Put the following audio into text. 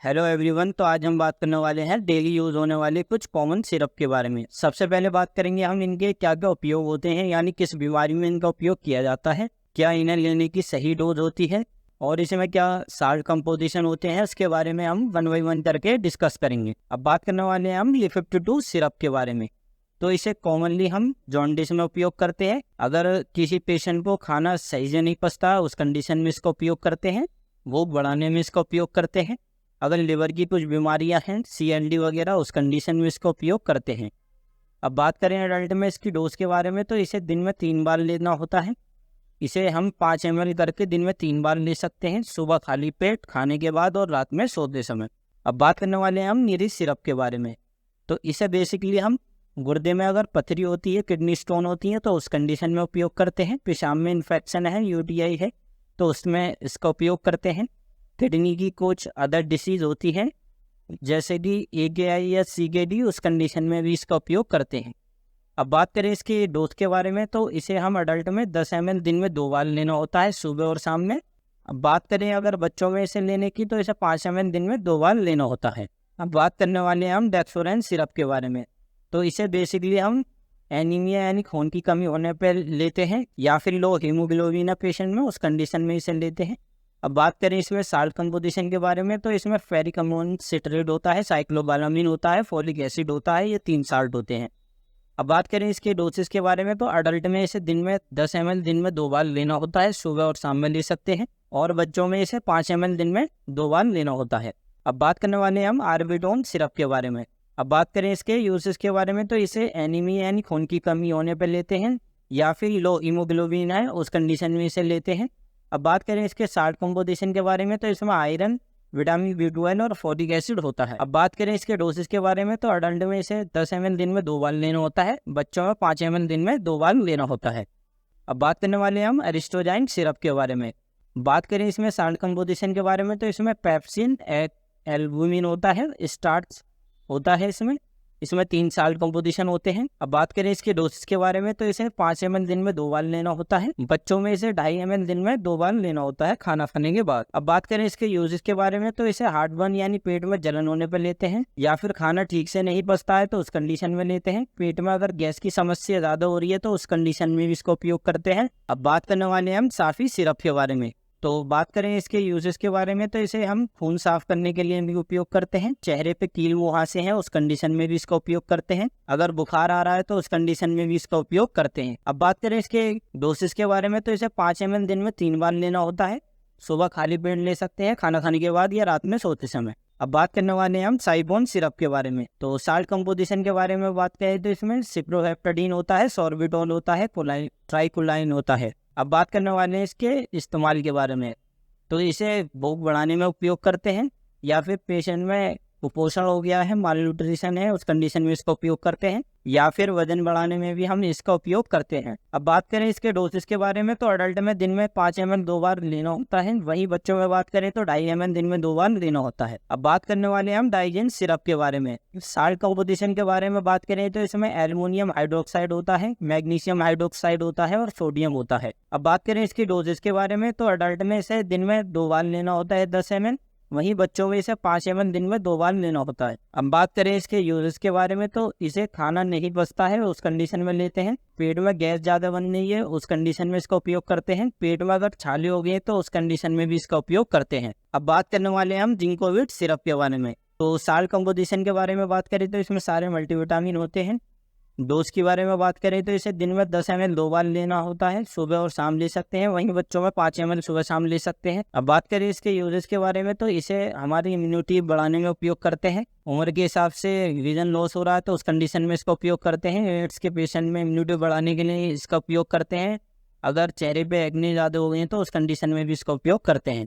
Hello everyone. तो आज हम बात करने वाले हैं डेली यूज़ होने वाले कुछ कॉमन सिरप के बारे में। सबसे पहले बात करेंगे हम इनके क्या क्या उपयोग होते हैं, यानी किस बीमारी में इनका उपयोग किया जाता है, क्या इन्हें लेने की सही डोज होती है और इसमें क्या साल्ट कंपोजिशन होते हैं। इसके बारे में हम वन बाई वन करके डिस्कस करेंगे। अब बात करने वाले हैं हम Li52 सिरप के बारे में। तो इसे कॉमनली हम जॉन्डिस में उपयोग करते हैं। अगर किसी पेशेंट को खाना सही से नहीं पचता उस कंडीशन में इसका उपयोग करते हैं। भूख बढ़ाने में इसका उपयोग करते हैं। अगर लिवर की कुछ बीमारियां हैं, CND वगैरह, उस कंडीशन में इसका उपयोग करते हैं। अब बात करें एडल्ट में इसकी डोज के बारे में, तो इसे दिन में 3 बार लेना होता है। इसे हम 5 ml करके दिन में 3 बार ले सकते हैं, सुबह खाली पेट, खाने के बाद और रात में सोते समय। अब बात करने वाले हैं हम नीरी सिरप के बारे में। तो इसे बेसिकली हम गुर्दे में अगर पथरी होती है, किडनी स्टोन होती है, तो उस कंडीशन में उपयोग करते हैं। पेशाब में इन्फेक्शन है, UTI है, तो उसमें इसका उपयोग करते हैं। किडनी की कुछ अदर डिसीज़ होती है जैसे कि AKI या CKD, उस कंडीशन में भी इसका उपयोग करते हैं। अब बात करें इसके डोज के बारे में, तो इसे हम अडल्ट में 10 ml दिन में 2 बार लेना होता है, सुबह और शाम में। अब बात करें अगर बच्चों में इसे लेने की, तो इसे 5 ml दिन में 2 बार लेना होता है। अब बात करने वाले हैं हम डेक्सोरेन सिरप के बारे में। तो इसे बेसिकली हम एनीमिया यानी खून की कमी होने पर लेते हैं, या फिर लो हीमोग्लोबिन पेशेंट में, उस कंडीशन में इसे लेते हैं। अब बात करें इसमें साल्ट कंपोजिशन के बारे में, तो इसमें फेरिक अमोन सिट्रेट होता है, साइक्लोबालामिन होता है, फोलिक एसिड होता है, ये 3 साल्ट होते हैं। अब बात करें इसके डोसेस के बारे में, तो अडल्ट में इसे दिन में 10 ml दिन में 2 बार लेना होता है, सुबह और शाम में ले सकते हैं। और बच्चों में इसे 5 ml दिन में 2 बार लेना होता है। अब बात करने वाले हैं हम आर्बिटोन सिरप के बारे में। अब बात करें इसके यूजेस के बारे में, तो इसे एनीमिया यानी खून की कमी होने पर लेते हैं, या फिर लो हीमोग्लोबिन है उस कंडीशन में इसे लेते हैं। अब बात करें इसके साल्ट कंपोजिशन के बारे में, तो इसमें आयरन, विटामिन B12 और फोलिक एसिड होता है। अब बात करें इसके डोसेस के बारे में, तो अडल्ट में इसे 10 ml दिन में 2 बार लेना होता है, बच्चों में 5 ml दिन में 2 बार लेना होता है। अब बात करने वाले हैं हम एरिस्टोजाइन सिरप के बारे में। बात करें इसमें साल्ट कंपोजिशन के बारे में, तो इसमें पेप्सिन, एल्बुमिन होता है, स्टार्च होता है इसमें 3 साल्ट कंपोजिशन होते हैं। अब बात करें इसके डोसेस के बारे में, तो इसे 5 ml दिन में 2 बार लेना होता है, बच्चों में इसे 2.5 ml दिन में 2 बार लेना होता है खाना खाने के बाद। अब बात करें इसके यूजेस के बारे में, तो इसे हार्ट बर्न यानी पेट में जलन होने पर लेते हैं, या फिर खाना ठीक से नहीं पचता है तो उस कंडीशन में लेते हैं। पेट में अगर गैस की समस्या ज़्यादा हो रही है तो उस कंडीशन में भी इसका उपयोग करते हैं। अब बात करने वाले हैं हम साफी सिरप के बारे में। तो बात करें इसके यूजेस के बारे में, तो इसे हम खून साफ करने के लिए भी उपयोग करते हैं। चेहरे पे कील मुहासे हैं उस कंडीशन में भी इसका उपयोग करते हैं। अगर बुखार आ रहा है तो उस कंडीशन में भी इसका उपयोग करते हैं। अब बात करें इसके डोसेस के बारे में, तो इसे 5 ml दिन में 3 बार लेना होता है, सुबह खाली पेट ले सकते हैं, खाना खाने के बाद या रात में सोते समय। अब बात करने वाले हैं हम साइबोन सिरप के बारे में। तो साल्ट कंपोजिशन के बारे में बात करें, तो इसमें सिप्रोहेप्टाडीन होता है, सॉर्बिटॉल होता है, ट्राइकुलाइन होता है। अब बात करने वाले हैं इसके इस्तेमाल के बारे में। तो इसे भूख बढ़ाने में उपयोग करते हैं, या फिर पेशेंट में कुपोषण हो गया है, माल न्यूट्रिशन है, उस कंडीशन में इसका उपयोग करते हैं, या फिर वजन बढ़ाने में भी हम इसका उपयोग करते हैं। अब बात करें इसके डोसेस के बारे में, तो अडल्ट में दिन में 5 ml 2 बार लेना होता है, वहीं बच्चों में बात करें तो 2.5 ml दिन में 2 बार लेना होता है। अब बात करने वाले हैं हम डाइजेन सिरप के बारे में। साल्ट कंपोजिशन के बारे में बात करें, तो इसमें एल्युमिनियम हाइड्रोक्साइड होता है, मैग्नीशियम हाइड्रोक्साइड होता है और सोडियम होता है। अब बात करें इसकी डोजेस के बारे में, तो अडल्ट में इसे दिन में 2 बार लेना होता है 10 ml, वहीं बच्चों में इसे 5 ml दिन में 2 बार लेना होता है। अब बात करें इसके यूजेस के बारे में, तो इसे खाना नहीं पचता है उस कंडीशन में लेते हैं। पेट में गैस ज़्यादा बन रही है उस कंडीशन में इसका उपयोग करते हैं। पेट में अगर छाले हो गए तो उस कंडीशन में भी इसका उपयोग करते हैं। अब बात करने वाले हैं हम जिंकोविट सिरप के बारे में। तो साल्ट कंपोजिशन के बारे में बात करें, तो इसमें सारे मल्टीविटामिन होते हैं। डोज के बारे में बात करें, तो इसे दिन में 10 ml 2 बार लेना होता है, सुबह और शाम ले सकते हैं, वहीं बच्चों में 5 ml सुबह शाम ले सकते हैं। अब बात करें इसके यूजेस के बारे में, तो इसे हमारी इम्यूनिटी बढ़ाने में उपयोग करते हैं। उम्र के हिसाब से विजन लॉस हो रहा है तो उस कंडीशन में इसका उपयोग करते हैं। एड्स के पेशेंट में इम्यूनिटी बढ़ाने के लिए इसका उपयोग करते हैं। अगर चेहरे पे एक्ने ज़्यादा हो गए हैं तो उस कंडीशन में भी इसका उपयोग करते हैं।